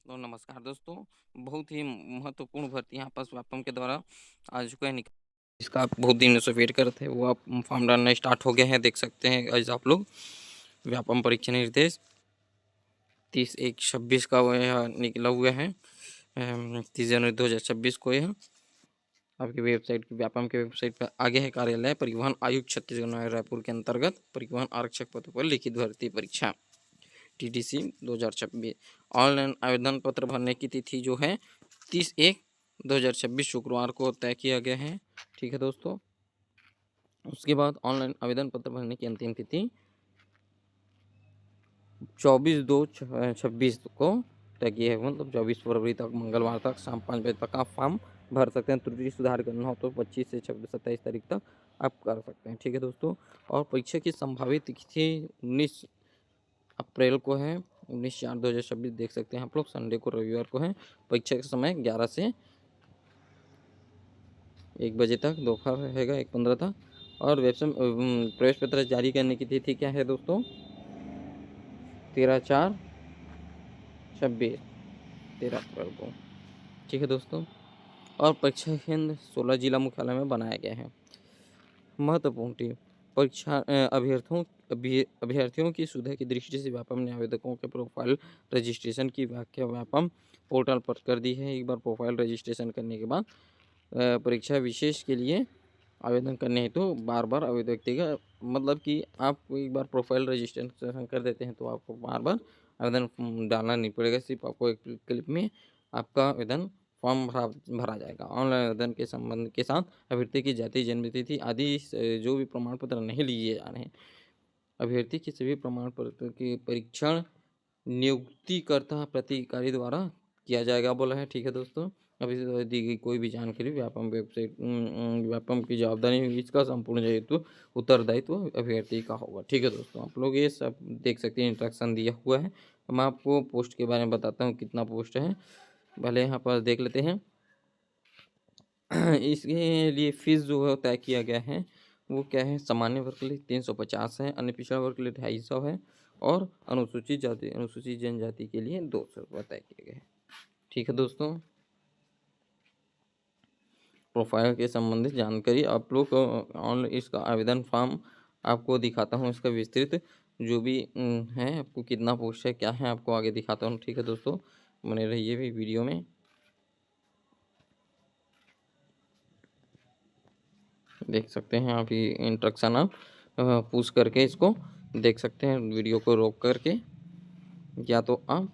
तो नमस्कार दोस्तों। बहुत ही महत्वपूर्ण भर्ती यहाँ पर व्यापम के द्वारा आ चुका है इसका आप बहुत दिनों से वेट करते हैं, वो आप फॉर्म डालना स्टार्ट हो गया है। देख सकते हैं आज आप लोग व्यापम परीक्षा निर्देश 30/1/26 का वो यह निकला हुआ है। 30 जनवरी 2026 को यह आपकी वेबसाइट की व्यापम के वेबसाइट पर आगे है। कार्यालय परिवहन आयुक्त छत्तीसगढ़ रायपुर के अंतर्गत परिवहन आरक्षक पदों पर लिखित भर्ती परीक्षा TTC 2026 ऑनलाइन आवेदन पत्र भरने की तिथि जो है 30/1/2026 शुक्रवार को तय किया गया है। ठीक है दोस्तों। उसके बाद ऑनलाइन आवेदन पत्र भरने की अंतिम तिथि 24/2/26 को तय किया है। मतलब 24 फरवरी तक मंगलवार तक शाम 5 बजे तक आप फॉर्म भर सकते हैं। त्रुटि सुधार करना हो तो 25 से 27 तारीख तक आप कर सकते हैं। ठीक है दोस्तों। और परीक्षा की संभावित तिथि 19 अप्रैल को है। 19/4/2026 देख सकते हैं आप लोग। संडे को, रविवार को है। परीक्षा का समय 11 से 1 बजे तक दोपहर रहेगा, 1:15 तक। और वेबसाइट प्रवेश पत्र जारी करने की तिथि क्या है दोस्तों? 13/4/26 13 अप्रैल को। ठीक है दोस्तों। और परीक्षा केंद्र 16 जिला मुख्यालय में बनाया गया है। महत्वपूर्ण टिप परीक्षा अभ्यर्थियों की सुविधा की दृष्टि से व्यापम ने आवेदकों के प्रोफाइल रजिस्ट्रेशन की व्याख्या व्यापम पोर्टल पर कर दी है। एक बार प्रोफाइल रजिस्ट्रेशन करने के बाद परीक्षा विशेष के लिए आवेदन करने हेतु बार बार व्यक्ति का मतलब कि आप एक बार प्रोफाइल रजिस्ट्रेशन कर देते हैं तो आपको बार बार आवेदन डालना नहीं पड़ेगा। सिर्फ आपको एक क्लिक में आपका आवेदन फॉर्म भरा जाएगा। ऑनलाइन आवेदन के संबंध के साथ अभ्यर्थी की जाति, जन्म तिथि आदि जो भी प्रमाण पत्र नहीं लिए जा रहे हैं, अभ्यर्थी के सभी प्रमाण पत्र के परीक्षण नियुक्तिकर्ता प्राधिकारी द्वारा किया जाएगा बोला है। ठीक है दोस्तों। अभी से दी गई कोई भी जानकारी व्यापम वेबसाइट व्यापम की जवाबदारी इसका संपूर्ण दायित्व उत्तरदायित्व अभ्यर्थी का होगा। ठीक है दोस्तों। आप लोग ये सब देख सकते हैं, इंस्ट्रक्शन दिया हुआ है। मैं आपको पोस्ट के बारे में बताता हूँ कितना पोस्ट है। पहले यहाँ पर देख लेते हैं। इसके लिए फीस जो है तय किया गया है वो क्या है? सामान्य वर्ग के लिए 350 है, अन्य पिछड़ा वर्ग के लिए 250 है और अनुसूचित जाति अनुसूचित जनजाति के लिए 200 रुपये तय किए गए हैं। ठीक है दोस्तों। प्रोफाइल के संबंधित जानकारी आप लोग ऑन इसका आवेदन फॉर्म आपको दिखाता हूँ। इसका विस्तृत जो भी है, आपको कितना पोस्ट है क्या है आपको आगे दिखाता हूँ। ठीक है दोस्तों, बने रहिए भी वीडियो में। देख सकते हैं आप ये इंस्ट्रक्शन आप पूछ करके इसको देख सकते हैं, वीडियो को रोक करके, या तो आप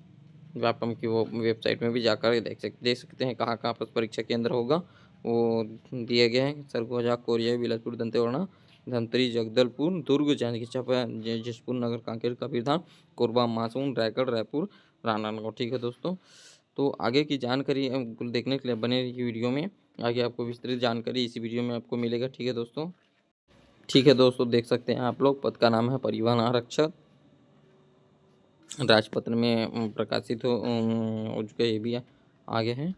व्यापम की वो वेबसाइट में भी जाकर देख सकते हैं कहाँ कहाँ पर परीक्षा केंद्र होगा वो दिया गया है। सरगोजा, कोरिया, बिलासपुर, दंतेवाड़ा, धमतरी, जगदलपुर, दुर्ग, जांजगीर चांपा, जशपुर नगर, कांकेर, कबीरधाम, कोरबा, मासूम, रायगढ़, रायपुर, राजनांदगांव। ठीक है दोस्तों। तो आगे की जानकारी देखने के लिए बने रहिए वीडियो में। आगे आपको विस्तृत जानकारी इसी वीडियो में आपको मिलेगा। ठीक है दोस्तों। ठीक है दोस्तों, देख सकते हैं आप लोग। पद का नाम है परिवहन आरक्षक। राजपत्र में प्रकाशित हो चुका है, ये भी आगे है।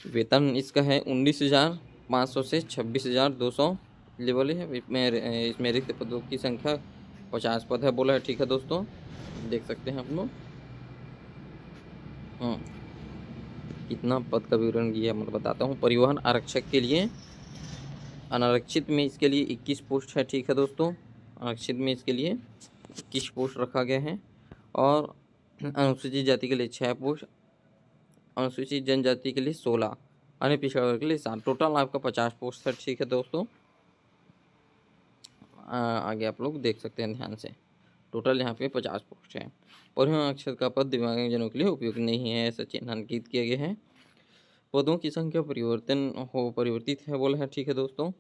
वेतन इसका है 19,500 से 26,200 लेवल है। इसमें रिक्त पदों की संख्या 50 पद है बोला है। ठीक है दोस्तों, देख सकते हैं आप लोग। कितना पद का विवरण किया मैं बताता हूँ। परिवहन आरक्षक के लिए अनारक्षित में इसके लिए 21 पोस्ट है। ठीक है दोस्तों। आरक्षित में इसके लिए 21 पोस्ट रखा गया है। और अनुसूचित जाति के लिए 6 पोस्ट, अनुसूचित जनजाति के लिए 16, अन्य पिछड़ा वर्ग के लिए 7। टोटल आपका 50 पोस्ट है। ठीक है दोस्तों। आगे आप लोग देख सकते हैं ध्यान से। टोटल यहाँ पे 50 पोस्ट है। परिवहन आरक्षक का पद दिव्यांगजनों के लिए उपयुक्त नहीं है, ऐसा चिन्हांकित किया गया है। पदों की संख्या परिवर्तित है बोला है। ठीक है दोस्तों।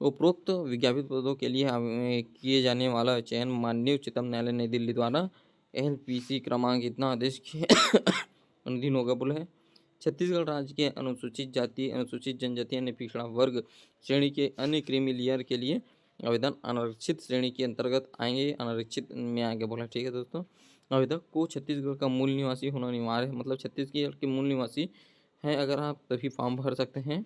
उपरोक्त विज्ञापित पदों के लिए किए जाने वाला चयन माननीय उच्चतम न्यायालय नई दिल्ली द्वारा LPC क्रमांक इतना आदेश के अधीन होगा बोला है। छत्तीसगढ़ राज्य के अनुसूचित जाति, अनुसूचित जनजाति, अन्य पिछड़ा वर्ग श्रेणी के अन्य क्रीमी लेयर के लिए आवेदन अनारक्षित श्रेणी के अंतर्गत आएंगे, अनारक्षित में आएंगे बोला। ठीक है दोस्तों। आवेदक को छत्तीसगढ़ का मूल निवासी होना अनिवार्य है। मतलब छत्तीसगढ़ के मूल निवासी है अगर आप तभी फॉर्म भर सकते हैं।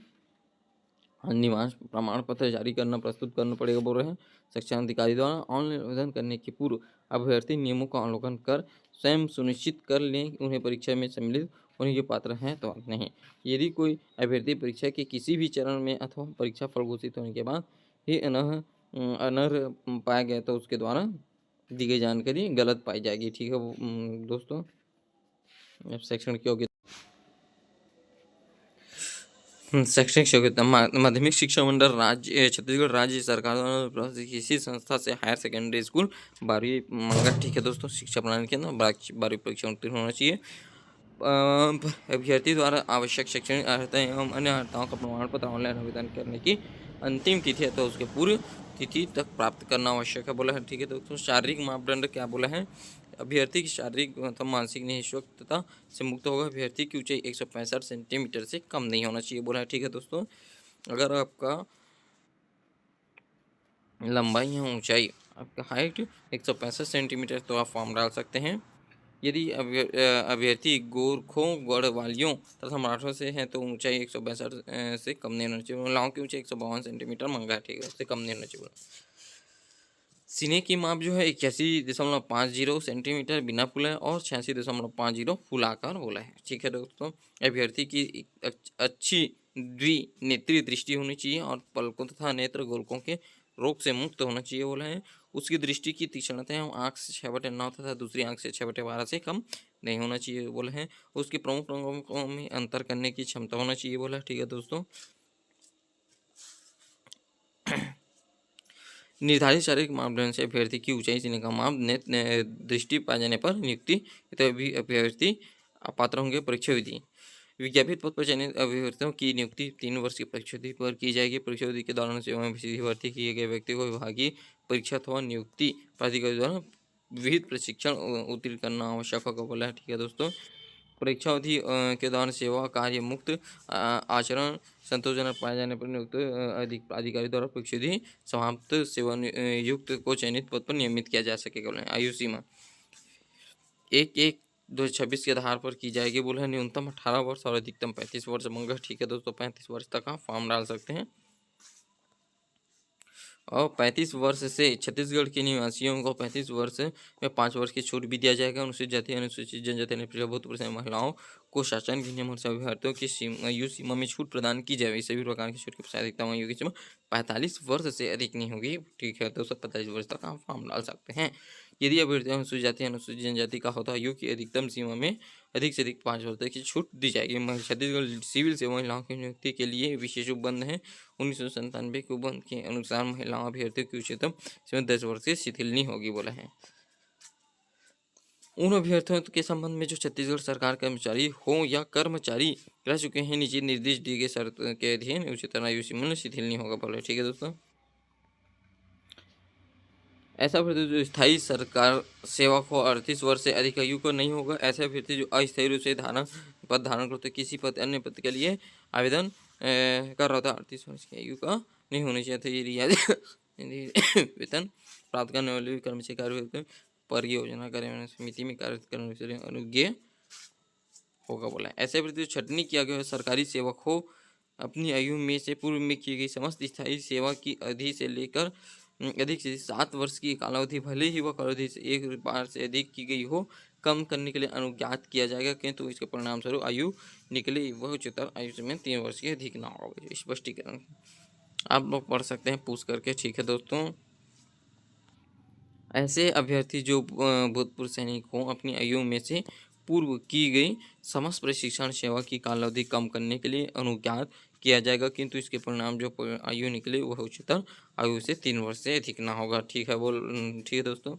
निवास प्रमाण पत्र जारी करना प्रस्तुत करना पड़ेगा बोल रहे हैं। शिक्षा अधिकारी द्वारा ऑनलाइन आवेदन करने के पूर्व अभ्यर्थी नियमों का अवलोकन कर स्वयं सुनिश्चित कर लें कि उन्हें परीक्षा में सम्मिलित होने के पात्र हैं तो नहीं। यदि कोई अभ्यर्थी परीक्षा के किसी भी चरण में अथवा परीक्षा फल घोषित होने के बाद ही अनर्ह पाया गया तो उसके द्वारा दी गई जानकारी गलत पाई जाएगी। ठीक है दोस्तों, अब शैक्षणिक योग्यता शैक्षणिक योग्यता माध्यमिक शिक्षा मंडल राज्य छत्तीसगढ़ राज्य सरकार द्वारा किसी संस्था से हायर सेकेंडरी स्कूल 12वीं मंगा। ठीक है दोस्तों, शिक्षा प्रणाली के अंदर 12वीं परीक्षा उत्तीर्ण होना चाहिए। अभ्यर्थी द्वारा आवश्यक शैक्षणिक अर्हता एवं अन्य अर्हताओं का प्रमाण पत्र ऑनलाइन आवेदन करने की अंतिम तिथि है तो उसके पूर्व तिथि तक प्राप्त करना आवश्यक है बोला है। ठीक है दोस्तों, शारीरिक मापदंड क्या बोला है? अभ्यर्थी की शारीरिक मतलब मानसिक निःशक्तता से मुक्त होगा। अभ्यर्थी की ऊंचाई 165 सेंटीमीटर से कम नहीं होना चाहिए बोला है। ठीक है दोस्तों, अगर आपका लंबाई या ऊंचाई आपका हाइट 165 सेंटीमीटर तो आप फॉर्म डाल सकते हैं। यदि अभ्यर्थी गोरखों गढ़वालियों तथा मराठों से हैं तो ऊंचाई 162 से कम नहीं होना चाहिए। महिलाओं की ऊंचाई 152 सेंटीमीटर मंगा है। ठीक है, उससे कम नहीं होना चाहिए। सीने की माप जो है 81.50 सेंटीमीटर बिना फुलाए और 86.50 फुलाकर बोला है। ठीक है दोस्तों, अभ्यर्थी की अच्छी द्विनेत्री दृष्टि होनी चाहिए और पलकों तथा नेत्र गोलकों के रोग से मुक्त होना चाहिए बोला है। उसकी दृष्टि की तीक्ष्णता आँख से 6/9 तथा दूसरी आँख से 6/12 से कम नहीं होना चाहिए बोला है। उसके प्रमुख रंगों में अंतर करने की क्षमता होना चाहिए बोला है। ठीक है दोस्तों, निर्धारित शारीरिक मापदंड से अभ्यर्थी की ऊंचाई सीने का माप दृष्टि पाए जाने पर नियुक्ति तभी अभ्यर्थी अपात्र होंगे। परीक्षा विधि विज्ञापित पद पर चयनित अभ्यर्थियों की नियुक्ति 3 वर्ष की परीक्षा अवधि पर की जाएगी। परीक्षा अवधि के दौरान सेवा में सीधी भर्ती किए गए व्यक्ति को विभागीय परीक्षा अथवा नियुक्ति प्राधिकारी द्वारा विहित प्रशिक्षण उत्तीर्ण करना आवश्यक होगा बोला है। ठीक है दोस्तों, परीक्षा अवधि के दौरान सेवा कार्य मुक्त आचरण संतोषजनक पाए जाने पर नियुक्त अधिकारी द्वारा परीक्षा अवधि समाप्त सेवायुक्त को चयनित पद पर नियमित किया जा सकेगा। आयु सीमा 1/1/2026 के आधार पर की जाएगी बोला है। न्यूनतम 18 वर्ष और अधिकतम 35 वर्ष मंगा। ठीक है दोस्तों, 35 वर्ष तक आप फॉर्म डाल सकते हैं और 35 वर्ष से छत्तीसगढ़ के निवासियों को 35 वर्ष में 5 वर्ष की छूट भी दिया जाएगा। अनुसूचित जाति अनुसूचित जनजाति भूतपूर्व महिलाओं को शासन के नियम से अभ्यर्थियों की आयु सीमा में छूट प्रदान की जाएगी। सभी प्रकार की छूट के पश्चात अधिकतम आयु की सीमा 45 वर्ष से अधिक नहीं होगी। ठीक है, तो 45 वर्ष तक आप फॉर्म डाल सकते हैं। यदि अभ्यर्थी अनुसूचित जाति अनुसूचित जनजाति का होता है आयु की अधिकतम सीमा में अधिक से अधिक 5 वर्ष तक की छूट दी जाएगी। छत्तीसगढ़ सिविल सेवा महिलाओं की नियुक्ति के लिए विशेष उपबंध है। 1997 के उपबंध के अनुसार महिलाओं अभ्यर्थियों की उच्चतम सीमा 10 वर्ष से शिथिल नहीं होगी बोला है। उन अभ्यर्थियों के संबंध में जो छत्तीसगढ़ सरकार कर्मचारी हो या कर्मचारी रह चुके हैं नीचे निर्देश दिए गए शर्त के अधीन उच्चतम आयु सीमा शिथिल नहीं होगा बोला। ठीक है दोस्तों, ऐसा अभ्यर्थी जो स्थायी सरकार सेवक हो 38 वर्ष से अधिक आयु को नहीं होगा। ऐसे अभ्यर्थी जो अस्थायी रूप से पद धारण करते किसी पद अन्य पद के लिए आवेदन कर रहा था 38 वर्ष की आयु का नहीं होनी चाहिए था। ये रियायत वेतन प्राप्त करने वाले कर्मचारी कार्य परियोजना कार्यान्वयन समिति में कार्य करने से अनुज्ञेय होगा बोला। ऐसे अभ्यर्थी जो छटनी किया गया सरकारी सेवक हो अपनी आयु में से पूर्व में की गई समस्त स्थायी सेवा की अवधि से लेकर अधिक से 7 वर्ष की कालावधि भले ही वह कालावधि से एक बार से अधिक की गई हो कम करने के लिए अनुज्ञात किया जाएगा, किंतु इसके परिणाम स्वरूप आयु निकले वह उच्चतर आयु में 3 वर्ष के अधिक ना होगा। स्पष्टीकरण आप लोग पढ़ सकते हैं पूछ करके। ठीक है दोस्तों, ऐसे अभ्यर्थी जो भूतपूर्व सैनिक हों अपनी आयु में से पूर्व की गई समस्त प्रशिक्षण सेवा की कालावधि कम करने के लिए अनुज्ञात किया जाएगा, किंतु इसके परिणाम जो आयु निकले वह उच्चतर आयु से 3 वर्ष से अधिक ना होगा। ठीक है दोस्तों,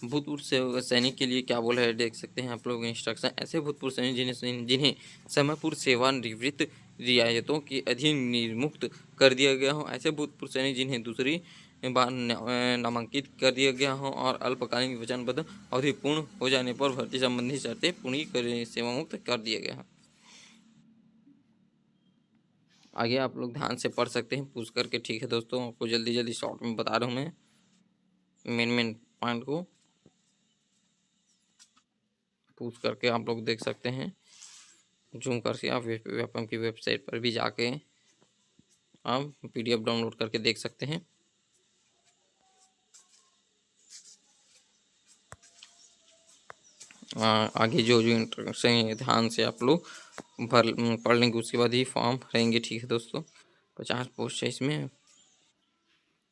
भूतपूर्व सैनिक के लिए क्या बोला है देख सकते हैं आप लोग इंस्ट्रक्शन। ऐसे भूतपूर्व सैनिक जिन्हें समय पूर्व सेवानिवृत्त रियायतों के अधीन निर्मुक्त कर दिया गया हो, ऐसे भूतपूर्व सैनिक जिन्हें दूसरी बार नामांकित कर दिया गया हो और अल्पकालीन वचनबद्ध अवधि पूर्ण हो जाने पर भर्ती संबंधी शर्तें पूरी कर सेवा मुक्त कर दिया गया है। आगे आप लोग ध्यान से पढ़ सकते हैं पूछ करके। ठीक है दोस्तों, आपको जल्दी जल्दी शॉर्ट में बता रहा हूँ मैं मेन पॉइंट को पूछ करके आप लोग देख सकते हैं। जूम करके आप व्यापम की वेबसाइट पर भी जाके आप PDF डाउनलोड करके देख सकते हैं। आगे जो जो इंस्ट्रक्शन है ध्यान से आप लोग पढ़ लेंगे, उसके बाद ही फॉर्म भरेंगे। ठीक है दोस्तों, 50 पोस्ट है इसमें।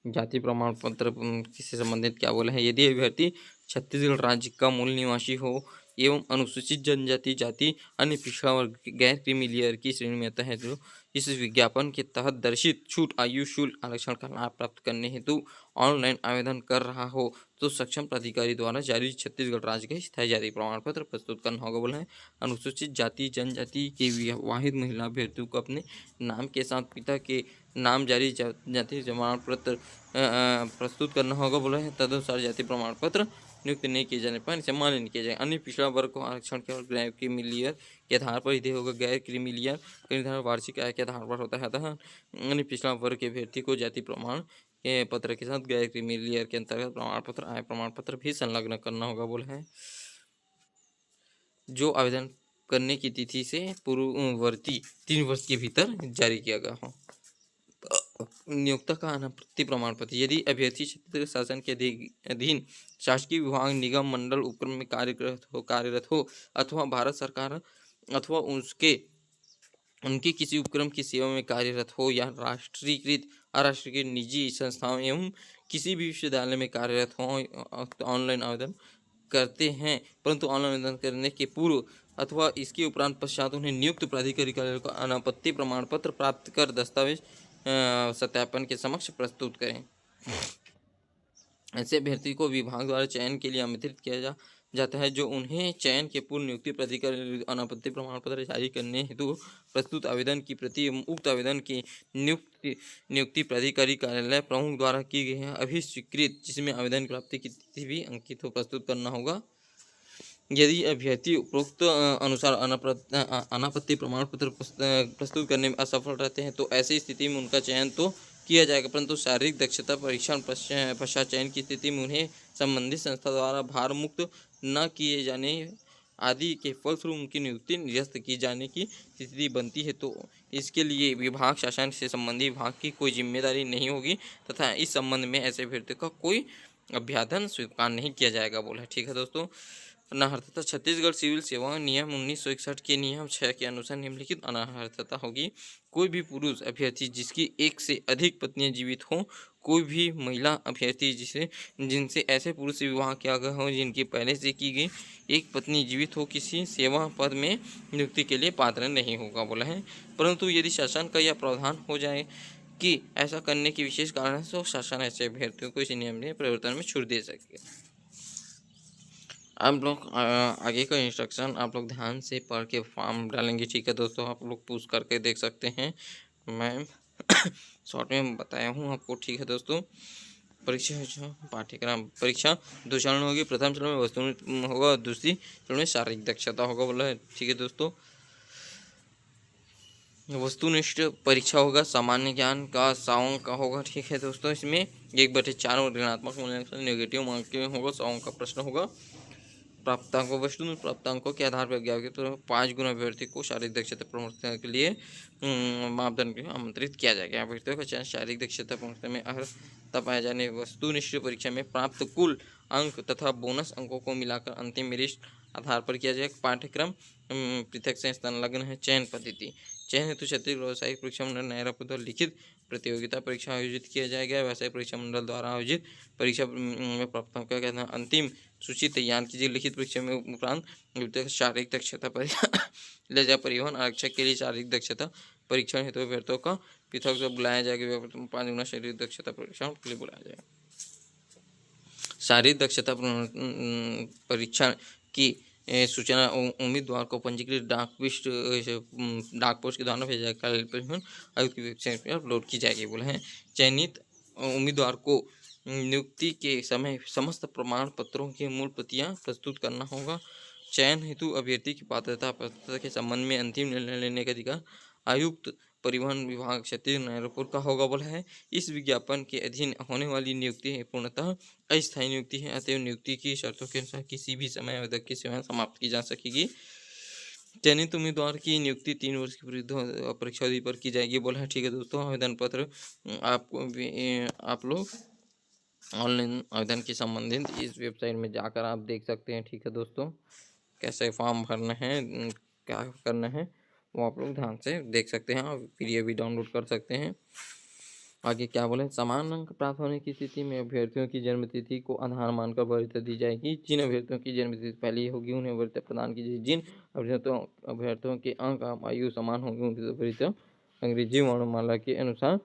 जाति प्रमाण पत्र किससे संबंधित क्या बोला है, यदि अभ्यर्थी छत्तीसगढ़ राज्य का मूल निवासी हो एवं अनुसूचित जनजाति जाति अन्य पिछड़ा वर्ग गैर क्रीमी लेयर की श्रेणी में आता है, जो इस विज्ञापन के तहत दर्शित छूट आयु शुल्क आरक्षण का लाभ प्राप्त करने हेतु ऑनलाइन आवेदन कर रहा हो तो सक्षम प्राधिकारी द्वारा जारी छत्तीसगढ़ राज्य का स्थायी जाति प्रमाण पत्र प्रस्तुत करना होगा बोला है। अनुसूचित जाति जनजाति के विवाहित महिला अभ्यर्थियों को अपने नाम के साथ पिता के नाम जारी जाति प्रमाण पत्र प्रस्तुत करना होगा बोला है। तदनुसार जाति प्रमाण पत्र नियुक्त नहीं किए जाने पर इसे मान्य नहीं किया जाएगा। अन्य पिछड़ा वर्ग को आरक्षण केवल गैर क्रीमी लेयर के आधार पर ही होगा। गैर क्रीमी लेयर का निर्धारण वार्षिक आय के आधार पर होता है। अतः अन्य पिछड़ा वर्ग के अभ्यर्थी को जाति प्रमाण के पत्र के साथ गैर क्रीमी लेयर के अंतर्गत प्रमाण पत्र आय प्रमाण पत्र भी संलग्न करना होगा बोला है, जो आवेदन करने की तिथि से पूर्ववर्ती 3 वर्ष के भीतर जारी किया गया हो। नियोक्ता का अनापत्ति प्रमाण पत्र, यदि अभ्यर्थी छत्तीसगढ़ शासन के अधीन शासकीय विभाग निगम मंडल उपक्रम में कार्यरत हो अथवा भारत सरकार अथवा उनके किसी उपक्रम की सेवा में कार्यरत हो या राष्ट्रीयकृत अराष्ट्रीयकृत निजी संस्थाओं एवं किसी भी विश्वविद्यालय में कार्यरत हो, ऑनलाइन आवेदन करते हैं, परंतु ऑनलाइन आवेदन करने के पूर्व अथवा इसके उपरांत पश्चात उन्हें नियुक्त प्राधिकारी कार्यालय को अनापत्ति प्रमाण पत्र प्राप्त कर दस्तावेज सत्यापन के समक्ष प्रस्तुत करें। ऐसे अभ्यर्थी को विभाग द्वारा चयन के लिए आमंत्रित किया जाता है, जो उन्हें चयन के पूर्व नियुक्ति प्राधिकारी अनापत्ति प्रमाण पत्र जारी करने हेतु प्रस्तुत आवेदन की प्रति एवं उक्त आवेदन की नियुक्ति प्राधिकारी कार्यालय प्रमुख द्वारा की गई है अभिस्वीकृत, जिसमें आवेदन की प्राप्ति की तिथि भी अंकित हो प्रस्तुत करना होगा। यदि अभ्यर्थी उपरोक्त अनुसार अनापत्ति प्रमाण पत्र प्रस्तुत करने में असफल रहते हैं तो ऐसी स्थिति में उनका चयन तो किया जाएगा, परंतु शारीरिक दक्षता परीक्षण पश्चात चयन की स्थिति में उन्हें संबंधित संस्था द्वारा भार मुक्त न किए जाने आदि के फलस्वरूप उनकी नियुक्ति निरस्त की जाने की स्थिति बनती है, तो इसके लिए विभाग शासन से संबंधित विभाग की कोई जिम्मेदारी नहीं होगी तथा इस संबंध में ऐसे अभ्यर्थी का कोई अभ्यादन स्वीकार नहीं किया जाएगा बोला। ठीक है दोस्तों, अनाहर्तता छत्तीसगढ़ सिविल सेवा नियम 1961 के नियम 6 के अनुसार निम्नलिखित अनाहर्तता होगी। कोई भी पुरुष अभ्यर्थी जिसकी एक से अधिक पत्नियां जीवित हों, कोई भी महिला अभ्यर्थी जिनसे ऐसे पुरुष से विवाह किया गया हो जिनकी पहले से की गई एक पत्नी जीवित हो, किसी सेवा पद में नियुक्ति के लिए पात्र नहीं होगा बोला है। परंतु यदि शासन का यह प्रावधान हो जाए कि ऐसा करने के विशेष कारण है तो शासन ऐसे अभ्यर्थियों को इस नियम में परिवर्तन में छूट दे सकेगा। आप लोग आगे का इंस्ट्रक्शन आप लोग ध्यान से पढ़ के फॉर्म डालेंगे। ठीक है दोस्तों, आप लोग पूछ करके देख सकते हैं, मैं शॉर्ट में बताया हूँ आपको। ठीक है दोस्तों, परीक्षा पाठ्यक्रम परीक्षा 2 चरण होगी। प्रथम चरण में वस्तु होगा, दूसरी चरण में शारीरिक दक्षता होगा बोला है। ठीक है दोस्तों, वस्तुनिष्ठ परीक्षा होगा, सामान्य ज्ञान का 100 अंक का होगा। ठीक है दोस्तों, इसमें 1/4 और ऋणात्मक मूल्यांकन नेगेटिव मार्क के होगा, 100 अंक का प्रश्न होगा। प्राप्तांकों वस्तु प्राप्तांकों के आधार पर ज्ञापित तो 5 गुना अभ्यर्थी को शारीरिक दक्षता प्रमाण के लिए मापदंड के आमंत्रित किया जाएगा। अभ्यर्थियों का चयन शारीरिक दक्षता प्रमाण में अर्हता पाए जाने वस्तुनिष्ठ परीक्षा में प्राप्त कुल अंक तथा बोनस अंकों को मिलाकर अंतिम मेरिट आधार पर किया जाएगा। पाठ्यक्रम पृथक से संलग्न है। चयन पद्धति, चयन हेतु छत्तीसगढ़ व्यावसायिक परीक्षा मंडल न्यायालय द्वारा लिखित प्रतियोगिता परीक्षा आयोजित किया जाएगा। व्यावसायिक परीक्षा मंडल द्वारा आयोजित परीक्षा में प्राप्तांक का कहना अंतिम सूची तैयार कीजिए। लिखित परीक्षा में उपरांत शारीरिक दक्षता परीक्षा ले जाए। परिवहन आरक्षक के लिए शारीरिक दक्षता परीक्षण हेतु अभ्यर्थियों का पृथक से बुलाया जाएगा। 5 गुना शारीरिक दक्षता परीक्षण के लिए बुलाया जाएगा। शारीरिक दक्षता परीक्षण की सूचना उम्मीदवार को पंजीकृत डाक पोस्ट के द्वारा भेजा जाएगा। परिवहन आयुक्त की वेबसाइट पर अपलोड की जाएगी बोले हैं। चयनित उम्मीदवार को नियुक्ति के समय समस्त प्रमाण पत्रों की मूल प्रतियां प्रस्तुत करना होगा। चयन हेतु अभ्यर्थी की पात्रता के संबंध में अंतिम निर्णय लेने का अधिकार आयुक्त परिवहन विभाग छत्तीसगढ़ नागरपुर का होगा बोला है। इस विज्ञापन के अधीन होने वाली नियुक्ति पूर्णतः अस्थायी नियुक्ति है, अतएव नियुक्ति की शर्तों के अनुसार किसी भी समय आवेदक की सेवाएं समाप्त की जा सकेगी। चयनित उम्मीदवार की नियुक्ति 3 वर्ष की परीक्षा अवधि पर की जाएगी बोला है। ठीक है दोस्तों, आवेदन पत्र आप लोग ऑनलाइन आवेदन के संबंधित इस वेबसाइट में जाकर आप देख सकते हैं। ठीक है दोस्तों, कैसे फॉर्म भरना है, क्या करना है वो आप लोग ध्यान से देख सकते हैं और पीडीएफ भी डाउनलोड कर सकते हैं। आगे क्या बोले, समान अंक प्राप्त होने की स्थिति में अभ्यर्थियों की जन्मतिथि को आधार मानकर वरीयता दी जाएगी। जिन अभ्यर्थियों की जन्मतिथि पहले होगी उन्हें वरीयता प्रदान की जाएगी। जिन अभ्यर्थियों के अंक आयु समान होगी उनकी वरीयता अंग्रेजी वर्णमाला के अनुसार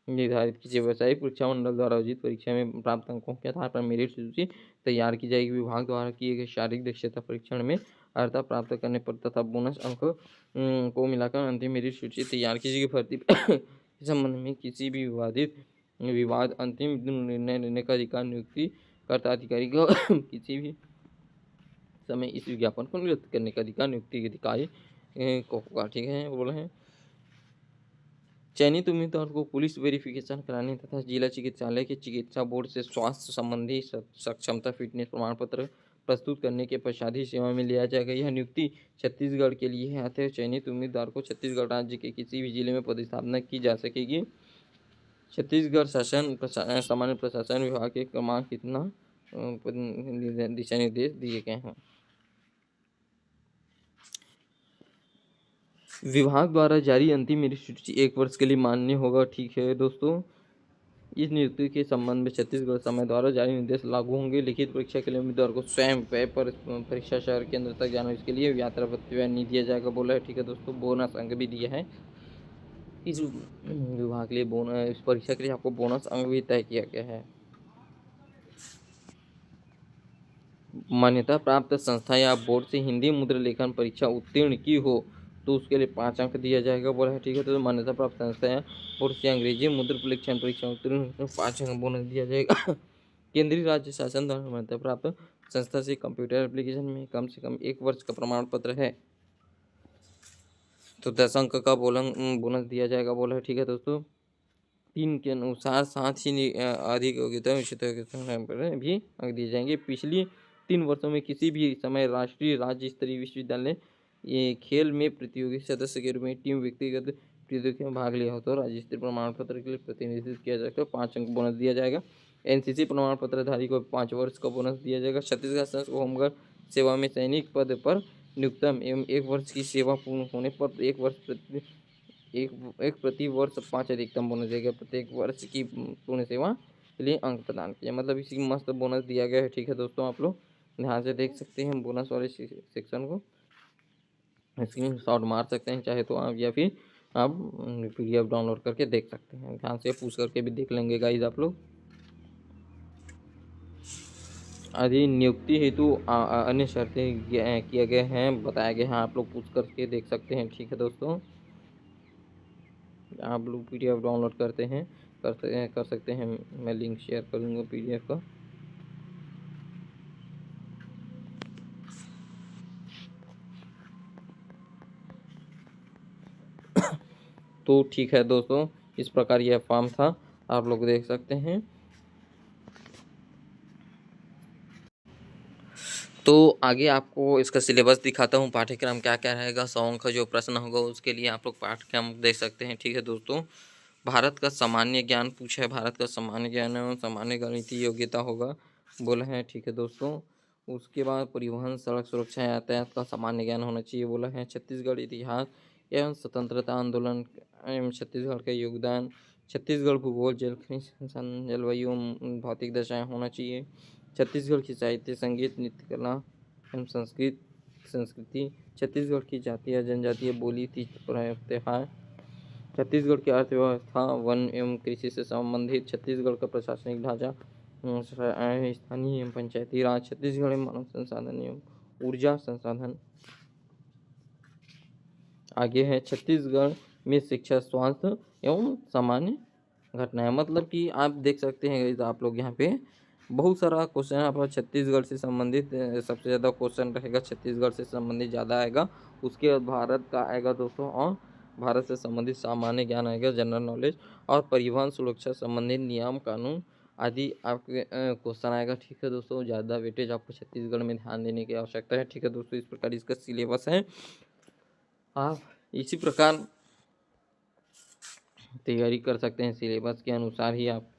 निर्धारित की जाएगी। व्यावसायिक परीक्षा मंडल द्वारा आयोजित परीक्षा में प्राप्त अंकों के आधार पर मेरिट सूची तैयार की जाएगी। विभाग द्वारा किए गए शारीरिक दक्षता परीक्षण में अर्हता प्राप्त करने पर तथा बोनस अंक को मिलाकर अंतिम मेरिट सूची तैयार की जाएगी। भर्ती इस संबंध में किसी भी विवाद अंतिम निर्णय लेने का अधिकार नियुक्ति कर्ता अधिकारी को किसी भी समय इस विज्ञापन को निरस्त करने का अधिकार नियुक्ति के अधिकारी को होगा। ठीक है, बोले हैं चयनित उम्मीदवार को पुलिस वेरिफिकेशन कराने तथा जिला चिकित्सालय के चिकित्सा बोर्ड से स्वास्थ्य संबंधी सक्षमता फिटनेस प्रमाण पत्र प्रस्तुत करने के पश्चात ही सेवा में लिया जाएगा। यह नियुक्ति छत्तीसगढ़ के लिए है, अतः चयनित उम्मीदवार को छत्तीसगढ़ राज्य के किसी भी जिले में पदस्थापना की जा सकेगी। छत्तीसगढ़ शासन सामान्य प्रशासन विभाग के क्रमांक कितना दिशा निर्देश दिए गए हैं। विभाग द्वारा जारी अंतिम मेरिट सूची 1 वर्ष के लिए मान्य होगा। ठीक है दोस्तों, इस नियुक्ति के संबंध में छत्तीसगढ़ समय द्वारा जारी निर्देश लागू होंगे। लिखित परीक्षा के लिए उम्मीदवार को स्वयं पर परीक्षा शहर केंद्र तक जाना, इसके लिए यात्रा भत्ता नहीं दिया जाएगा बोला है। ठीक है दोस्तों, बोनस अंक भी दिया है इस विभाग के लिए। बोनस इस परीक्षा के लिए आपको बोनस अंक भी तय किया गया है। मान्यता प्राप्त संस्था या बोर्ड से हिंदी मुद्रा लेखन परीक्षा उत्तीर्ण की हो तो उसके लिए 5 अंक दिया जाएगा बोला है। ठीक है, तो मान्यता प्राप्त संस्था या बोर्ड से अंग्रेजी मुद्रा लेखन परीक्षा उत्तीर्ण 5 अंक बोनस दिया जाएगा। केंद्रीय राज्य शासन द्वारा मान्यता प्राप्त संस्था से कंप्यूटर एप्लीकेशन में कम से कम 1 वर्ष का प्रमाण पत्र है तो 10 अंक का बोनस दिया जाएगा बोला है। ठीक है दोस्तों, 3 के अनुसार साथ ही अधिक योग्यता पर भी अंक दिए जाएंगे। पिछली 3 वर्षों में किसी भी समय राष्ट्रीय राज्य स्तरीय विश्वविद्यालय ये खेल में प्रतियोगी सदस्य के रूप में टीम व्यक्तिगत प्रतियोगिता में भाग लिया हो तो राज्य स्तरीय प्रमाण पत्र के लिए प्रतिनिधित्व किया जाएगा, 5 अंक बोनस दिया जाएगा। एनसीसी प्रमाण पत्रधारी को 5 वर्ष का बोनस दिया जाएगा। छत्तीसगढ़ सशस्त्र होमगार्ड सेवा में सैनिक पद पर नियुक्तम एवं 1 वर्ष की सेवा पूर्ण होने पर 1 प्रति वर्ष 5 अधिकतम बोनस दिया गया। प्रत्येक वर्ष की पूर्ण सेवा के लिए अंक प्रदान किया, मतलब इसी मस्त बोनस दिया गया है। ठीक है दोस्तों, आप लोग ध्यान से देख सकते हैं बोनस वाले सेक्शन को, स्क्रीन शॉट मार सकते हैं चाहे तो आप, या फिर आप पीडीएफ डाउनलोड करके देख सकते हैं। ध्यान से पूछ करके भी देख लेंगे गाइज आप लोग। आदि नियुक्ति हेतु अन्य शर्तें किए गए हैं, बताए गए हैं, आप लोग पूछ करके देख सकते हैं। ठीक है दोस्तों, आप लोग पीडीएफ डाउनलोड करते हैं कर सकते हैं। मैं लिंक शेयर करूँगा पीडीएफ का। तो ठीक है दोस्तों, इस प्रकार यह फॉर्म था, आप लोग देख सकते हैं। तो आगे आपको इसका सिलेबस दिखाता हूँ, पाठ्यक्रम क्या क्या रहेगा। 100 अंक का जो प्रश्न होगा उसके लिए आप लोग पाठ्यक्रम देख सकते हैं। ठीक है दोस्तों, भारत का सामान्य ज्ञान पूछा है, भारत का सामान्य ज्ञान एवं सामान्य गणितीय योग्यता होगा बोला है। ठीक है दोस्तों, उसके बाद परिवहन सड़क सुरक्षा यातायात का सामान्य ज्ञान होना चाहिए बोला है। छत्तीसगढ़ इतिहास एवं स्वतंत्रता आंदोलन एवं छत्तीसगढ़ का योगदान, छत्तीसगढ़ भूगोल, जल खनिज संसाधन, जलवायु एवं भौतिक दशाएँ होना चाहिए। छत्तीसगढ़ की साहित्य, संगीत, नृत्य कला एवं संस्कृति, छत्तीसगढ़ की जातीय जनजातीय बोली, तीज त्योहार, छत्तीसगढ़ की अर्थव्यवस्था, वन एवं कृषि से संबंधित, छत्तीसगढ़ का प्रशासनिक ढांचा, स्थानीय एवं पंचायती राज, छत्तीसगढ़ में मानव संसाधन एवं ऊर्जा संसाधन। आगे है छत्तीसगढ़ में शिक्षा, स्वास्थ्य एवं सामान्य घटनाएं, मतलब कि आप देख सकते हैं आप लोग यहाँ पे बहुत सारा क्वेश्चन आपका छत्तीसगढ़ से संबंधित सबसे ज़्यादा क्वेश्चन रहेगा, छत्तीसगढ़ से संबंधित ज़्यादा आएगा। उसके बाद भारत का आएगा दोस्तों, और भारत से संबंधित सामान्य ज्ञान आएगा, जनरल नॉलेज, और परिवहन सुरक्षा संबंधित नियम कानून आदि आपके क्वेश्चन आएगा। ठीक है दोस्तों, ज़्यादा वेटेज आपको छत्तीसगढ़ में ध्यान देने की आवश्यकता है। ठीक है दोस्तों, इस प्रकार इसका सिलेबस है, आप इसी प्रकार तैयारी कर सकते हैं। सिलेबस के अनुसार ही आप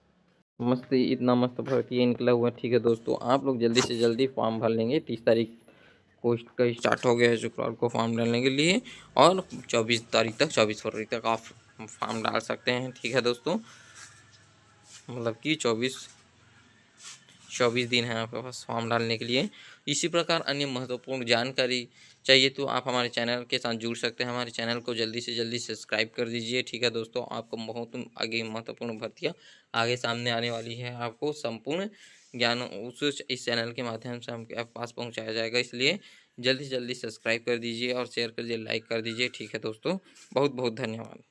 मस्त, इतना मस्त भर्ती निकला हुआ। ठीक है दोस्तों, आप लोग जल्दी से जल्दी फॉर्म भर लेंगे। 30 तारीख पोस्ट का स्टार्ट हो गया है शुक्रवार को फॉर्म डालने के लिए, और 24 तारीख तक 24 फरवरी तक आप फॉर्म डाल सकते हैं। ठीक है दोस्तों, मतलब कि 24 दिन है आपके पास फॉर्म डालने के लिए। इसी प्रकार अन्य महत्वपूर्ण जानकारी चाहिए तो आप हमारे चैनल के साथ जुड़ सकते हैं। हमारे चैनल को जल्दी से जल्दी सब्सक्राइब कर दीजिए। ठीक है दोस्तों, आपको बहुत आगे महत्वपूर्ण भर्तियाँ आगे सामने आने वाली है, आपको संपूर्ण ज्ञान उस इस चैनल के माध्यम से आपके पास पहुंचाया जाएगा। इसलिए जल्दी से जल्दी सब्सक्राइब कर दीजिए और शेयर कर दीजिए, लाइक कर दीजिए। ठीक है दोस्तों, बहुत बहुत धन्यवाद।